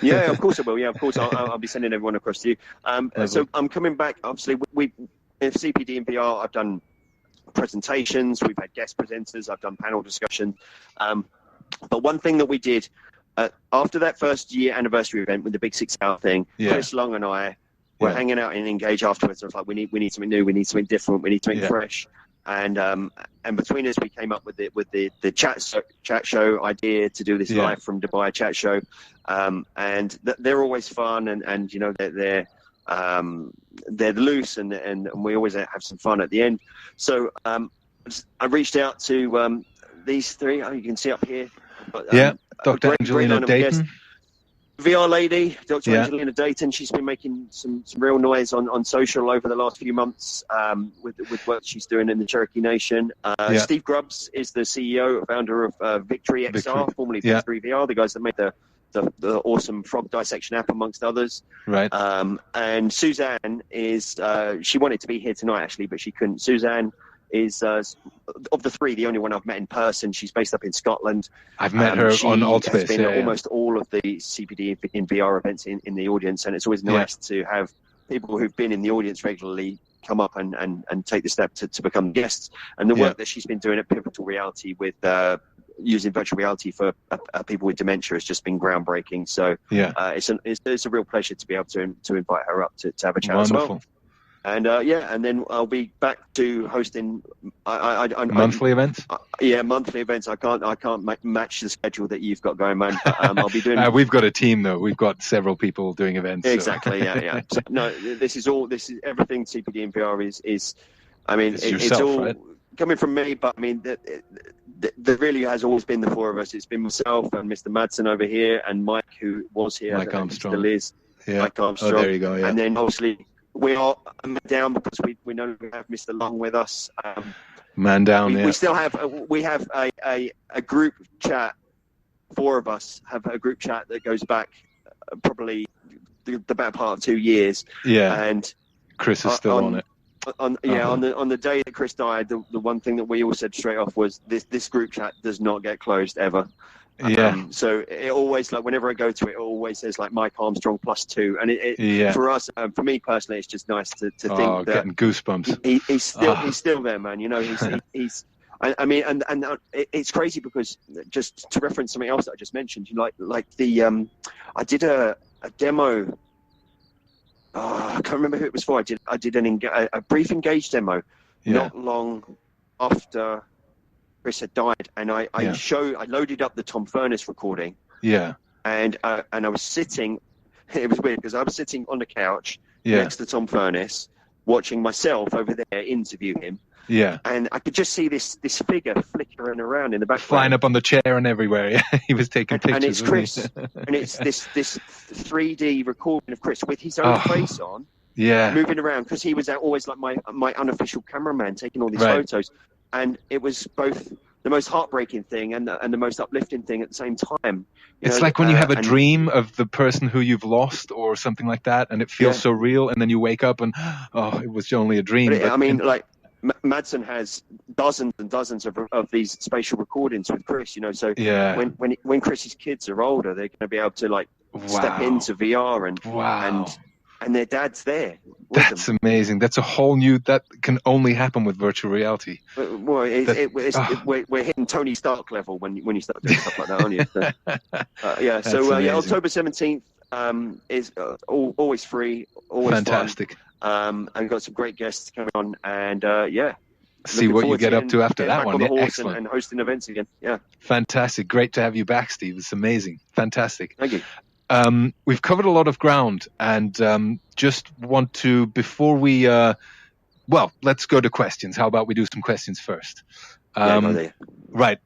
Yeah, of course I will. Yeah, of course I'll be sending everyone across to you. So I'm coming back. Obviously, we in CPD and VR, I've done presentations. We've had guest presenters. I've done panel discussion. But one thing that we did after that first year anniversary event with the big 6 hour thing, Yeah. Chris Long and I were hanging out in Engage afterwards. I was like, we need something new, we need something different, we need something fresh. And between us, we came up with the chat show idea to do this live from Dubai chat show. And they're always fun, and you know, they're loose, and we always have some fun at the end. So I reached out to these three. Oh, you can see up here. But, Dr. Angelina Dayton. VR lady, Dr. Angelina Dayton. She's been making some real noise on social over the last few months with work she's doing in the Cherokee Nation. Steve Grubbs is the CEO, founder of Victory XR, formerly Victory VR, the guys that made the awesome frog dissection app, amongst others. Right. And Suzanne is, she wanted to be here tonight actually, but she couldn't. Suzanne is, of the three, the only one I've met in person. She's based up in Scotland. I've met her on Altspace. She's been at almost all of the CPD in VR events in the audience, and it's always nice to have people who've been in the audience regularly come up and take the step to become guests. And the work that she's been doing at Pivotal Reality with using virtual reality for people with dementia has just been groundbreaking. So it's a real pleasure to be able to invite her up to have a chat as well. And and then I'll be back to hosting monthly events. Monthly events. I can't match the schedule that you've got going, man. But, I'll be doing. We've got a team though. We've got several people doing events. Exactly. So. So, no, this is everything CPD and VR is. I mean, it's all coming from me, but I mean, there really has always been the four of us. It's been myself and Mr. Madsen over here, and Mike, who was here. Mike Armstrong. Still is. Mike Armstrong. Oh, there you go. Yeah. And then obviously. We are down because we know we have Mr. Long with us. Man down, we still have a group chat. Four of us have a group chat that goes back probably the better part of 2 years. Yeah, and Chris is still on it. On the day that Chris died, the one thing that we all said straight off was this group chat does not get closed ever. So it always, like, whenever I go to it, it always says like Mike Armstrong +2, and for us, for me personally, it's just nice to think that getting goosebumps. He's still there, man. You know, he's. I mean, and it's crazy because, just to reference something else that I just mentioned, like the I did a demo. I can't remember who it was for. I did a brief Engage demo not long after Chris had died, and I loaded up the Tom Furness recording. Yeah. And I was sitting. It was weird because I was sitting on the couch next to Tom Furness, watching myself over there interview him. Yeah. And I could just see this figure flickering around in the background, flying up on the chair and everywhere. Yeah, he was taking pictures. And it's Chris, and it's this 3D recording of Chris with his own face on. Yeah. Moving around, because he was always like my unofficial cameraman taking all these photos. And it was both the most heartbreaking thing and the most uplifting thing at the same time. It's like when you have a dream of the person who you've lost or something like that, and it feels so real, and then you wake up and, it was only a dream. Like, Madsen has dozens and dozens of these spatial recordings with Chris, you know, so when Chris's kids are older, they're going to be able to, like, step into VR and their dad's there. That's amazing. That's a whole new, that can only happen with virtual reality. Well, we're hitting Tony Stark level when you start doing stuff like that, aren't you? So, October 17th is always free, always fantastic. Fun. And got some great guests coming on, and see what you get up to after that one. Excellent. And hosting events again. Yeah. Fantastic. Great to have you back, Steve. It's amazing. Fantastic. Thank you. We've covered a lot of ground, and just want to, before we, let's go to questions. How about we do some questions first? Right.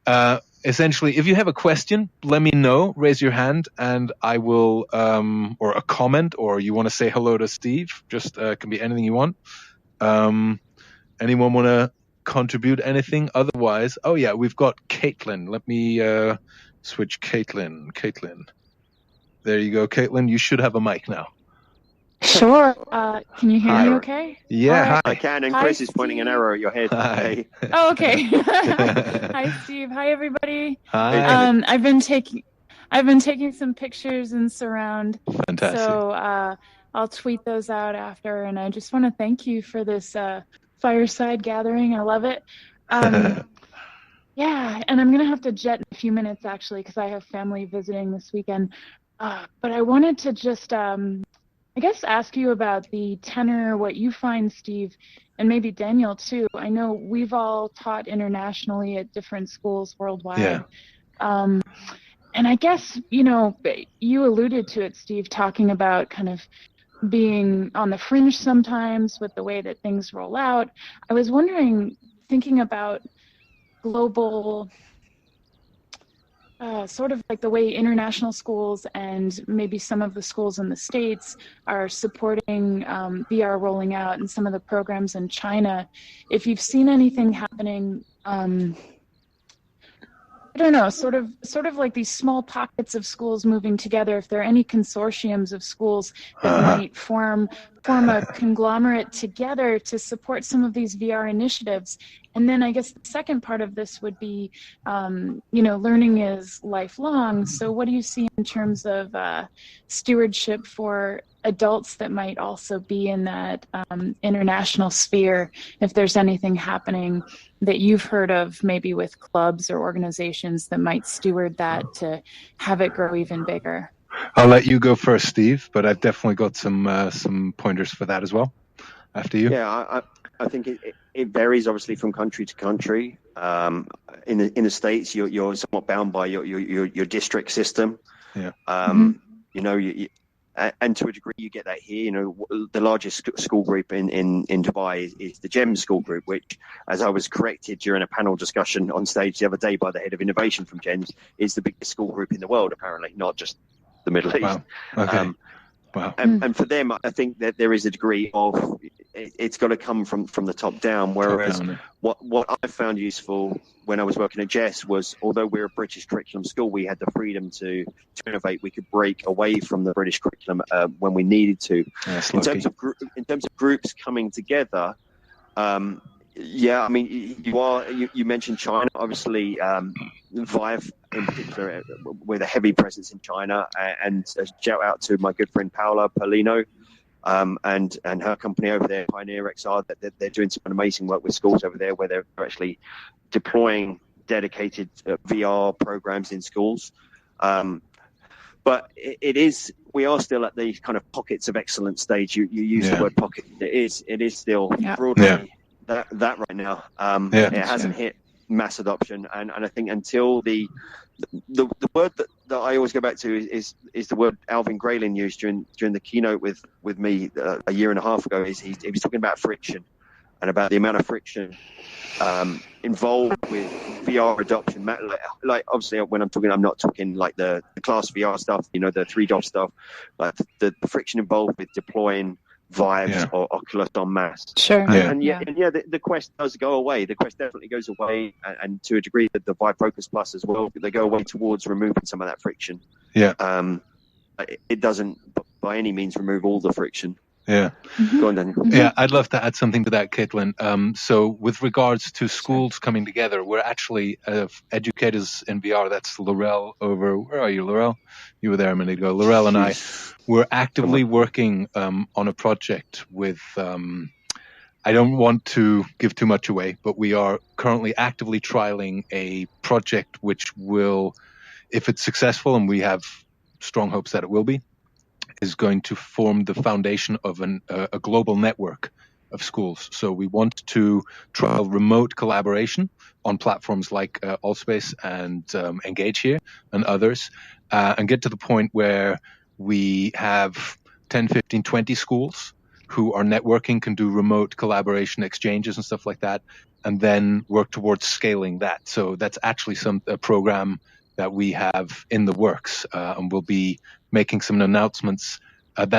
Essentially, if you have a question, let me know. Raise your hand, and I will, or a comment, or you want to say hello to Steve. Just can be anything you want. Anyone want to contribute anything? Otherwise, we've got Caitlin. Let me switch Caitlin. There you go, Caitlin. You should have a mic now. Sure. Can you hear me okay? Yeah, hi. I can, and Chris is pointing an arrow at your head. Hi. Oh, okay. Hi, Steve. Hi, everybody. Hi. I've been taking some pictures in surround. Fantastic. So I'll tweet those out after, and I just want to thank you for this fireside gathering. I love it. Yeah, and I'm gonna have to jet in a few minutes actually because I have family visiting this weekend. But I wanted to just, I guess, ask you about the tenor, what you find, Steve, and maybe Daniel too. I know we've all taught internationally at different schools worldwide. Um, and I guess, you alluded to it, Steve, talking about kind of being on the fringe sometimes with the way that things roll out. I was wondering, thinking about global, sort of like the way international schools and maybe some of the schools in the States are supporting VR rolling out and some of the programs in China. If you've seen anything happening, I don't know, sort of like these small pockets of schools moving together, if there are any consortiums of schools that might form a conglomerate together to support some of these VR initiatives. And then I guess the second part of this would be, learning is lifelong. So what do you see in terms of stewardship for adults that might also be in that international sphere, if there's anything happening that you've heard of, maybe with clubs or organizations that might steward that to have it grow even bigger? I'll let you go first, Steve, but I've definitely got some pointers for that as well. After you. Yeah, I think it varies obviously from country to country. In the States, you're somewhat bound by your district system. Yeah. And to a degree, you get that here. The largest school group in Dubai is the GEM school group, which, as I was corrected during a panel discussion on stage the other day by the head of innovation from GEMS, is the biggest school group in the world, apparently, not just the Middle East. Wow. Okay. Wow. And for them, I think that there is a degree of it's got to come from the top down. Whereas what I found useful when I was working at Jess was, although we're a British curriculum school, we had the freedom to innovate. We could break away from the British curriculum when we needed to. In terms of groups coming together, yeah, I mean, you mentioned China, obviously. Vive in particular, with a heavy presence in China, and a shout out to my good friend Paola Paulino, and her company over there, Pioneer XR, that they're doing some amazing work with schools over there, where they're actually deploying dedicated VR programs in schools. But we are still at the kind of pockets of excellence stage. You use the word pocket. It is still broadly that right now. It hasn't hit mass adoption, and I think until the word that I always go back to is the word Alvin Graylin used during the keynote with me a year and a half ago. He was talking about friction and about the amount of friction involved with VR adoption. Like obviously when I'm talking, I'm not talking like the class VR stuff, the 3DOS stuff, but the friction involved with deploying Vives or Oculus en masse. Sure. The Quest does go away. The Quest definitely goes away, and to a degree that the Vive Focus Plus as well, they go away towards removing some of that friction. Yeah. It doesn't by any means remove all the friction. Yeah. Go on, Daniel. Yeah, I'd love to add something to that, Caitlin. So with regards to schools coming together, we're actually educators in VR. That's Laurel over. Where are you, Laurel? You were there a minute ago. Laurel and I, we're actively working on a project with. I don't want to give too much away, but we are currently actively trialing a project which will, if it's successful, and we have strong hopes that it will be, is going to form the foundation of a global network of schools. So we want to trial remote collaboration on platforms like Allspace and Engage here and others, and get to the point where we have 10, 15, 20 schools who are networking, can do remote collaboration exchanges and stuff like that, and then work towards scaling that. So that's actually a program that we have in the works, and we'll be making some announcements.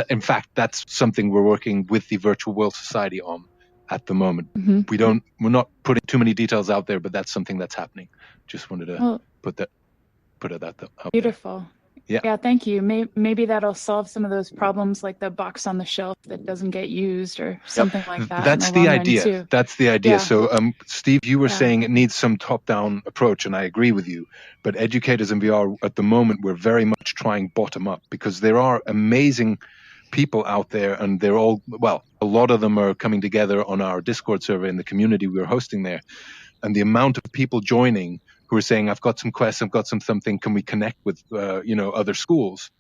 In fact, that's something we're working with the Virtual World Society on at the moment. Mm-hmm. We're not putting too many details out there, but that's something that's happening. Just wanted to put it out there. Beautiful. Yeah, thank you. Maybe that'll solve some of those problems, like the box on the shelf that doesn't get used or something like that. That's the idea. That's the idea. Yeah. So, Steve, you were saying it needs some top-down approach, and I agree with you. But educators in VR, at the moment, we're very much trying bottom-up, because there are amazing people out there, and a lot of them are coming together on our Discord server in the community we're hosting there. and the amount of people joining who are saying, I've got some quests, I've got something, can we connect with, other schools?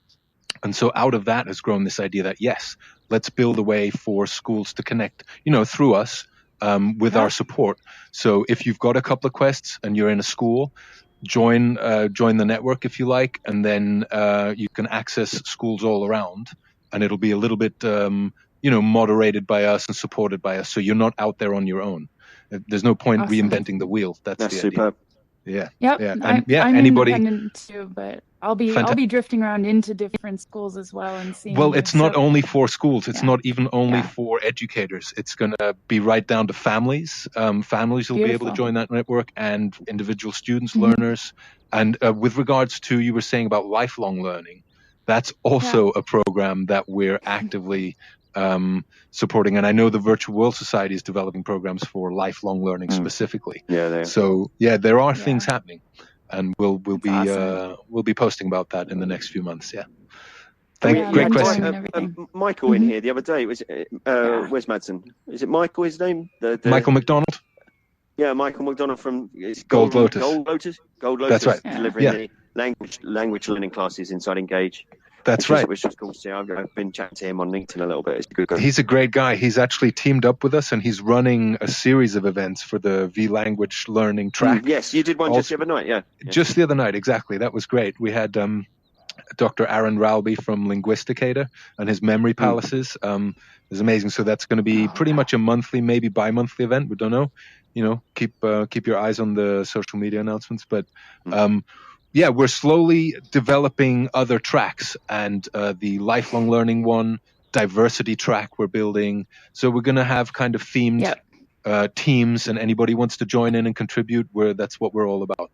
And so out of that has grown this idea that, yes, let's build a way for schools to connect, through us, with our support. So if you've got a couple of quests and you're in a school, join the network if you like, and then you can access schools all around, and it'll be a little bit, moderated by us and supported by us. So you're not out there on your own. There's no point reinventing the wheel. That's the superb. idea. Yeah. Yep. Yeah. I'm anybody independent too, but I'll be drifting around into different schools as well and seeing. Well, it's not only for schools. It's not even only Yeah. for educators. It's going to be right down to families. Families will be able to join that network, and individual students, learners. And with regards to, you were saying about lifelong learning, that's also a program that we're actively supporting. And I know the Virtual World Society is developing programs for lifelong learning specifically. Yeah. So there are things happening, and we'll be awesome. we'll be posting about that in the next few months. Yeah. Great question. Michael in here the other day. Was where's Madsen? Is it Michael? His name? Michael McDonald. Yeah, Michael McDonald from Gold Lotus. Gold Lotus. That's right. Delivering the language learning classes inside Engage. That's right. Which was cool to see. I've been chatting to him on LinkedIn a little bit. It's a good guy. He's a great guy. He's actually teamed up with us, and he's running a series of events for the V language learning track. Yes, you did one just the other night. Yeah. Just the other night, exactly. That was great. We had Dr. Aaron Rowley from Linguisticator and his memory palaces. It's amazing. So that's going to be pretty much a monthly, maybe bi-monthly event. We don't know. Keep your eyes on the social media announcements. But we're slowly developing other tracks, and the lifelong learning one, diversity track we're building. So we're going to have kind of themed teams, and anybody wants to join in and contribute, that's what we're all about.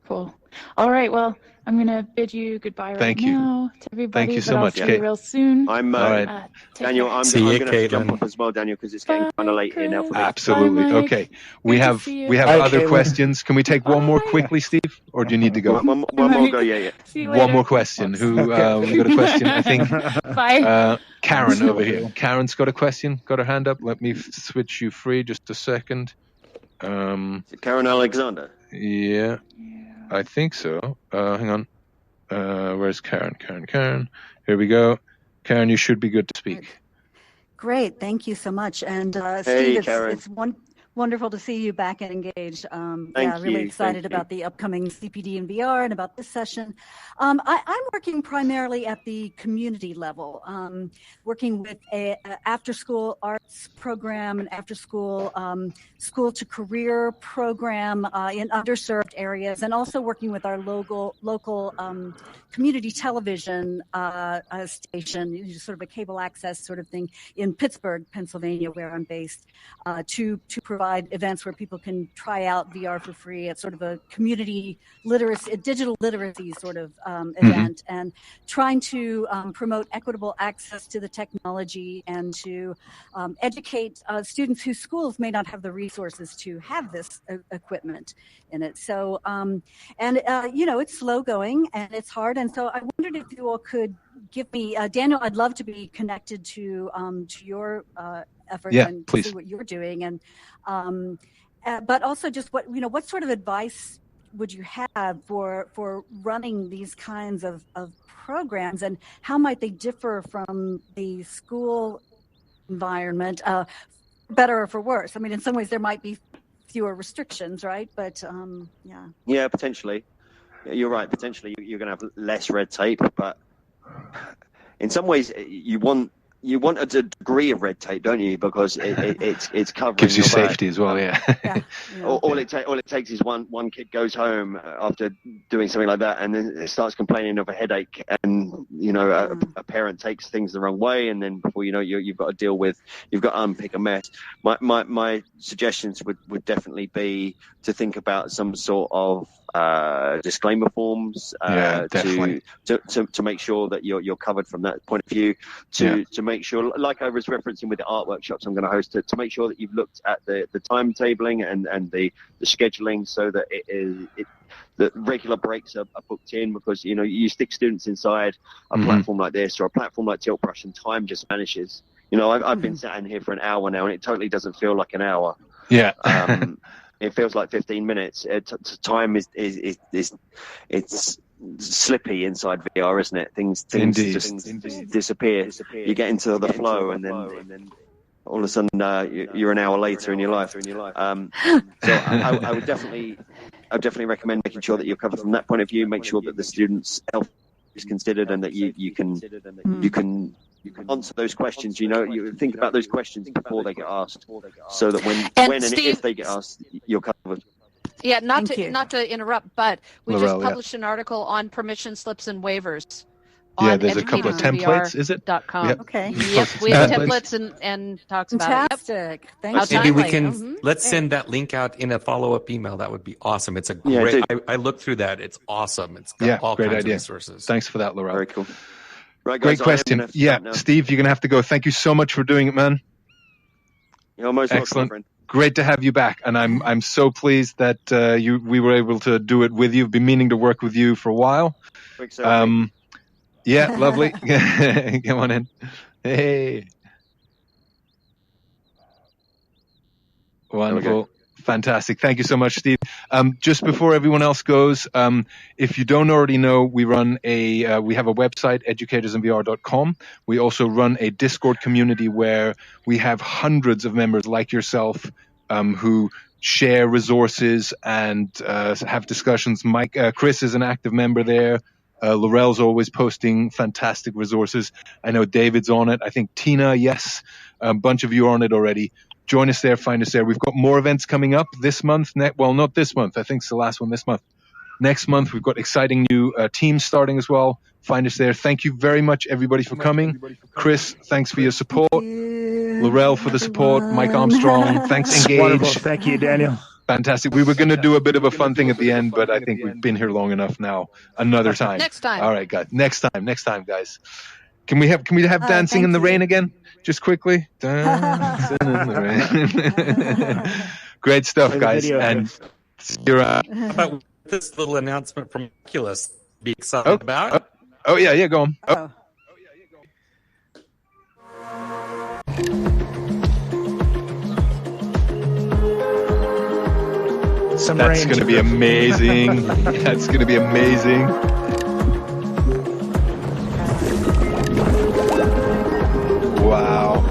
Cool. All right. Well, I'm going to bid you goodbye now to everybody. Thank you so much, I'll see you real soon. I'm Daniel. I'm going to have to jump off as well, Daniel, because it's getting kind of late here now for me. Absolutely. Bye, okay. We have other questions. Can we take one more quickly, Steve, or do you need to go? One more go. Yeah. See you later. One more question. Who we got a question? I think. Bye. Karen over here. Karen's got a question. Got her hand up. Let me switch you free just a second. Karen Alexander. Yeah. I think so. Hang on. Where's Karen? Karen. Here we go. Karen, you should be good to speak. Great. Thank you so much. And hey, Steve, Karen. it's wonderful to see you back and engaged. Really excited about the upcoming CPD and VR and about this session. I'm working primarily at the community level, working with a after-school arts program, an after-school school to career program in underserved areas, and also working with our local community television station, sort of a cable access sort of thing in Pittsburgh, Pennsylvania, where I'm based, to provide events where people can try out VR for free at sort of a community literacy, a digital literacy sort of event, and trying to promote equitable access to the technology and to educate students whose schools may not have the resources to have this equipment in it. So, it's slow going and it's hard. And so I wondered if you all could give me, Daniel, I'd love to be connected to your efforts and please. see what you're doing. And but also just what sort of advice would you have for running these kinds of programs, and how might they differ from the school environment, better or for worse? I mean, in some ways there might be fewer restrictions, right? But Yeah, potentially. You're right. Potentially you're going to have less red tape, but in some ways you want a degree of red tape, don't you? Because it's covering. Gives you safety as well, yeah. All it takes is one kid goes home after doing something like that, and then it starts complaining of a headache, and a parent takes things the wrong way, and then before you know, you've got to unpick a mess. My suggestions would definitely be to think about some sort of disclaimer forms to make sure that you're covered from that point of view. To make sure, like I was referencing with the art workshops I'm going to host, to make sure that you've looked at the timetabling and the scheduling, so that that regular breaks are booked in, because you stick students inside a platform like this or a platform like Tilt Brush, and time just vanishes. I've been sat in here for an hour now, and it totally doesn't feel like an hour. it feels like 15 minutes. Time is it's slippy inside VR, isn't it? Things just disappear. You get into the flow, and then all of a sudden you're an hour later in your life. So I would definitely recommend making sure that you're covered from that point of view. Make sure that the students' health is considered, and that you can answer those questions. You think about those questions before they get asked, so that when and if they get asked, you're covered. Yeah, not to interrupt, but we just published an article on permission slips and waivers. Yeah, there's a couple of templates, is it? .com. Yep. Okay. Yep, we have templates and talks about it. Fantastic. Thanks. Maybe we can let's send that link out in a follow-up email. That would be awesome. It's a great. I looked through that. It's awesome. It's got all kinds of resources. Thanks for that, Laurel. Very cool. Right, guys, great question. Yeah, Steve, you're gonna have to go. Thank you so much for doing it, man. You're most welcome, friend. Great to have you back, and I'm so pleased that we were able to do it with you. Been meaning to work with you for a while. Yeah, lovely. Come on in. Hey. Wonderful. Fantastic. Thank you so much, Steve. Just before everyone else goes, if you don't already know, we have a website, educatorsinvr.com. We also run a Discord community where we have hundreds of members like yourself who share resources and have discussions. Chris is an active member there. Laurel's always posting fantastic resources. I know David's on it. I think Tina, yes. A bunch of you are on it already. Join us there, find us there. We've got more events coming up this month. Well, not this month. I think it's the last one this month. Next month, we've got exciting new teams starting as well. Find us there. Thank you very much, everybody, for coming. Chris, thanks for your support. Laurel for the support. Mike Armstrong, thanks. Engage. Wonderful. Thank you, Daniel. Fantastic. We were going to do a bit of a fun thing at the end, but I think we've been here long enough now. Another time. Next time. All right, guys. Next time, guys. Can we have dancing in the rain again? Just quickly. Dancing in the rain. Great stuff, guys. And see you around. How about this little announcement from Oculus? Be excited about. Oh yeah, go on. That's going to be amazing. That's going to be amazing. Wow.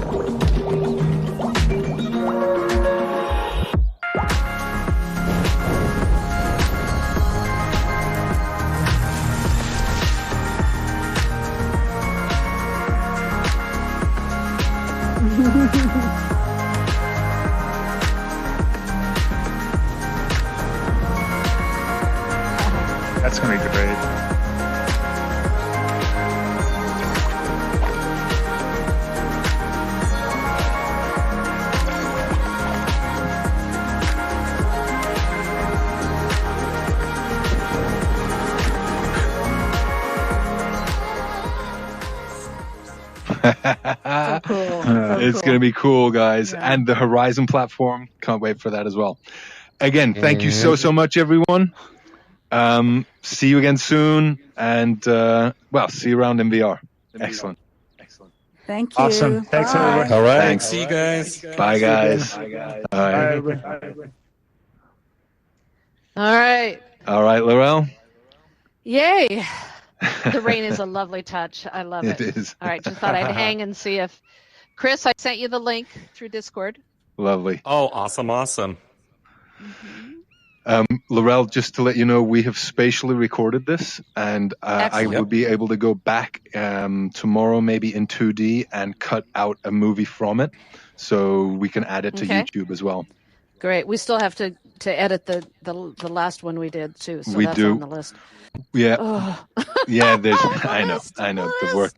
That's going to be great. So cool. It's going to be cool, guys. Yeah. And the Horizon platform, can't wait for that as well. Again, thank you so much, everyone. See you again soon, and see you around in VR. Excellent. Thank you. Awesome. Thanks, everyone. All right. Thanks. See you guys. Bye, guys. All right, Laurel. Yay. The rain is a lovely touch. I love it. It is. All right, just thought I'd hang and see if... Chris, I sent you the link through Discord. Lovely. Oh, awesome. Laurel, just to let you know, we have spatially recorded this, and I will be able to go back tomorrow, maybe in 2D, and cut out a movie from it, so we can add it to YouTube as well. Great. We still have to edit the last one we did too, so that's on the list. Yeah, yeah. I know. The work.